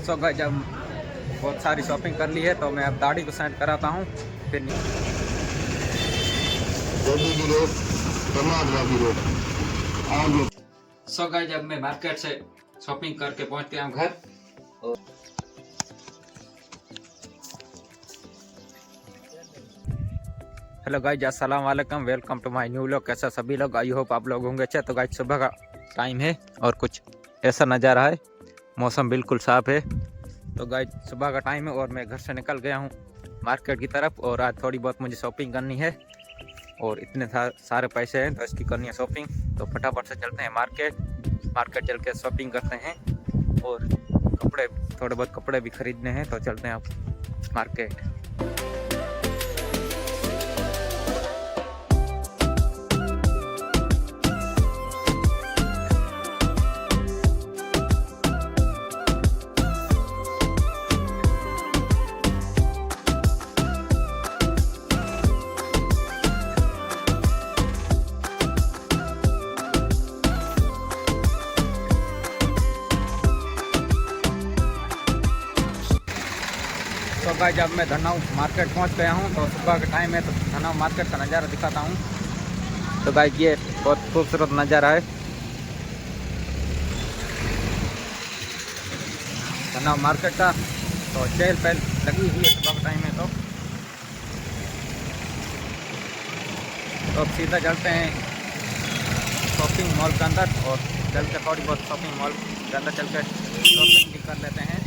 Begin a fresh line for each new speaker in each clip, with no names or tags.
So guys जब बहुत सारी शॉपिंग कर ली है तो मैं अब दाढ़ी को सेट कराता हूँ फिर सो गाइस जब मैं मार्केट से शॉपिंग करके पहुँच गया हूँ घर और हेलो गाइस अस्सलाम वालेकुम, welcome to my new vlog. कैसा सभी लोग, आई होप आप लोग होंगे अच्छे। तो गाइस सुबह का टाइम है और कुछ ऐसा नज़ारा है, मौसम बिल्कुल साफ है। तो गाइस सुबह का टाइम है और मैं घर से निकल गया हूँ मार्केट की तरफ और आज थोड़ी बहुत मुझे शॉपिंग करनी है और इतने सारे पैसे हैं तो इसकी करनी है शॉपिंग। तो फटाफट से चलते हैं मार्केट चल के शॉपिंग करते हैं और कपड़े थोड़े बहुत कपड़े भी खरीदने हैं तो चलते हैं आप मार्केट। तो गाइस जब मैं धनाव मार्केट पहुंच गया हूं तो सुबह का टाइम है तो धनाव मार्केट का नज़ारा दिखाता हूं। तो गाइस ये बहुत खूबसूरत नज़ारा है धनाव मार्केट का। तो चहल पहल लगी हुई है सुबह का टाइम है तो अब सीधा चलते हैं शॉपिंग मॉल के अंदर और चल के थोड़ी बहुत शॉपिंग मॉल के अंदर चल के शॉपिंग भी कर लेते हैं।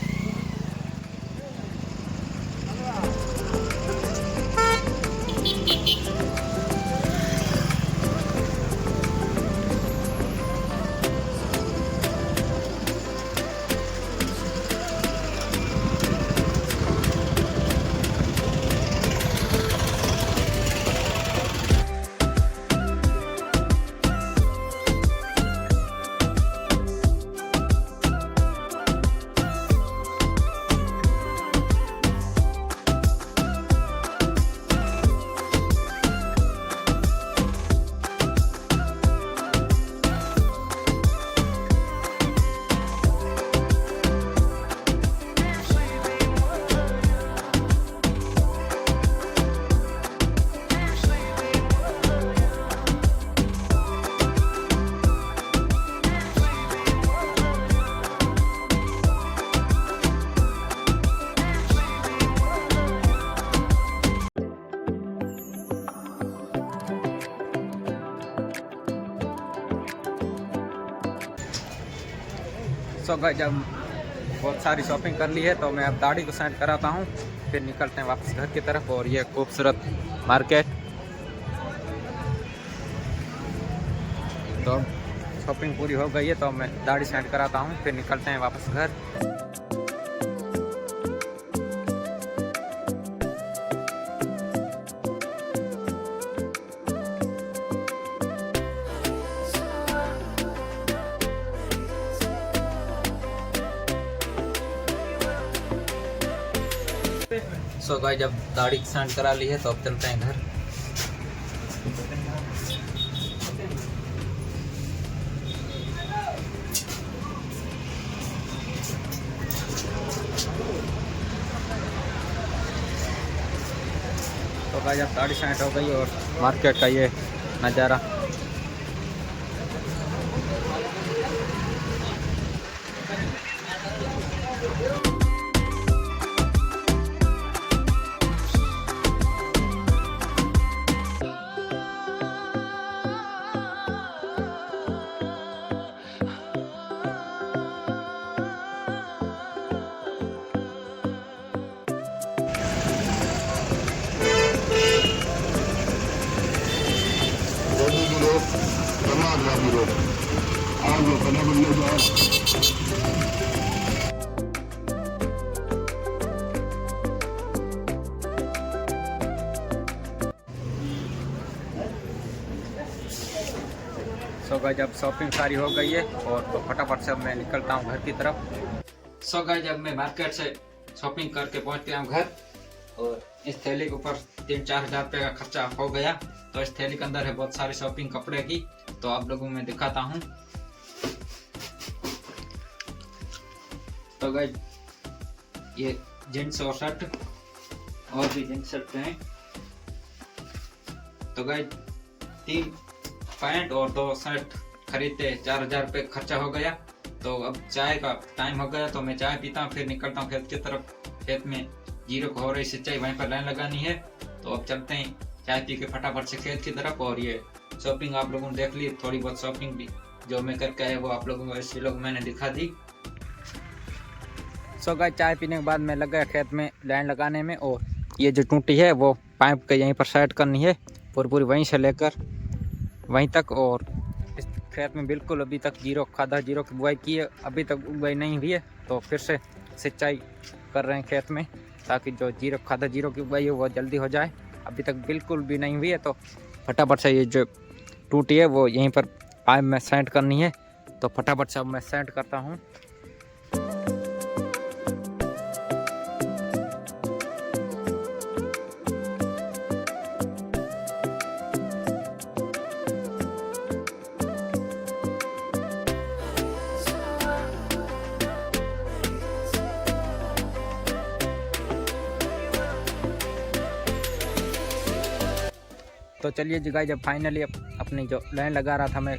सो गाइस जब बहुत सारी शॉपिंग कर ली है तो मैं अब दाढ़ी को सेट कराता हूँ फिर निकलते हैं वापस घर की तरफ। और ये खूबसूरत मार्केट तो शॉपिंग पूरी हो गई है तो मैं दाढ़ी सेट कराता हूँ फिर निकलते हैं वापस घर। सो गाइस जब दाढ़ी सेट करा ली है तो अब चलते हैं घर। तो गाइस जब दाढ़ी सेट हो गई और मार्केट का ये नज़ारा सो गाइस जब शॉपिंग सारी हो गई है और तो फटाफट से अब मैं निकलता हूँ घर की तरफ। सो गाइस जब मैं मार्केट से शॉपिंग करके पहुँच गया हूँ घर और इस थैली के ऊपर 3-4 हज़ार रुपये का खर्चा हो गया। तो इस थैली के अंदर है बहुत सारी शॉपिंग कपड़े की, तो आप लोगों में दिखाता हूँ। तो गाइस ये जींस और शर्ट और भी जींस शर्ट हैं। तो गाइस 3 पैंट और 2 शर्ट खरीदते 4000 रुपये खर्चा हो गया। तो अब चाय का टाइम हो गया, तो मैं चाय पीता हूँ, फिर निकलता हूँ खेत की तरफ। खेत में जीरो को हो रही सिंचाई, वहीं पर लाइन लगानी है। तो अब चलते हैं चाय पी के फटाफट से खेत की तरफ। और ये शॉपिंग आप लोगों ने देख ली, थोड़ी बहुत शॉपिंग भी जो मैं करके आया वो आप लोगों को इस व्लॉग मैंने दिखा दी। सो गाइस चाय पीने के बाद मैं लग गया खेत में लाइन लगाने में। और ये जो टूटी है वो पाइप के यहीं पर सेट करनी है, पूरी वहीं से लेकर वहीं तक। और इस खेत में बिल्कुल अभी तक जीरो खादा जीरो की बुआई की है, अभी तक बुआई नहीं हुई है। तो फिर से सिंचाई कर रहे हैं खेत में, ताकि जो जीरो खादा जीरो की बुआई है वो जल्दी हो जाए। अभी तक बिल्कुल भी नहीं हुई है, तो फटाफट से ये जो टूटी है वो यहीं पर पाइप में सेट करनी है। तो फटाफट से अब मैं सेट करता हूँ। तो चलिए जी गाइस, जब फाइनली अपनी जो लाइन लगा रहा था मैं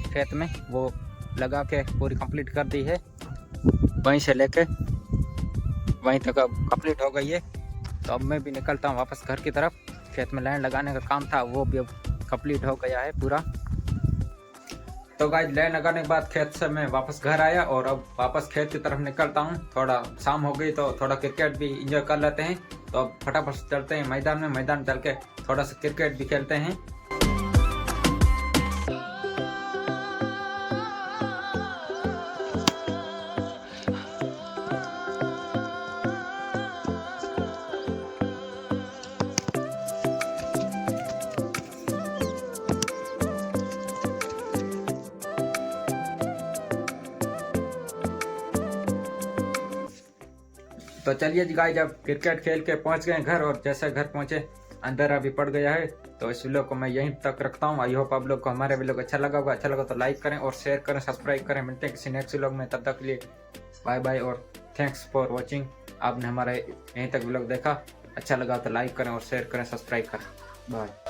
खेत में, वो लगा के पूरी कंप्लीट कर दी है। वहीं से लेके वहीं तक अब कंप्लीट हो गई है। तो अब मैं भी निकलता हूँ वापस घर की तरफ। खेत में लाइन लगाने का काम था वो भी अब कंप्लीट हो गया है पूरा। तो गाइस लाइन लगाने के बाद खेत से मैं वापस घर आया और अब वापस खेत की तरफ निकलता हूँ। थोड़ा शाम हो गई तो थोड़ा क्रिकेट भी इंजॉय कर लेते हैं। तो अब फटाफट से चलते हैं मैदान में, मैदान चल के थोड़ा सा क्रिकेट भी खेलते हैं। तो चलिए जी गाइस, जब क्रिकेट खेल के पहुंच गए घर, और जैसे घर पहुंचे अंधेरा भी पड़ गया है। तो इस वीडियो को मैं यहीं तक रखता हूं। आई होप आप लोग को हमारे वीडियो अच्छा लगा होगा। अच्छा लगा तो लाइक करें और शेयर करें, सब्सक्राइब करें। मिलते हैं किसी नेक्स्ट वीडियो में, तब तक के लिए बाय बाय और थैंक्स फॉर वॉचिंग। आपने हमारा यहीं तक वीडियो देखा, अच्छा लगा तो लाइक करें और शेयर करें, सब्सक्राइब करें। बाय।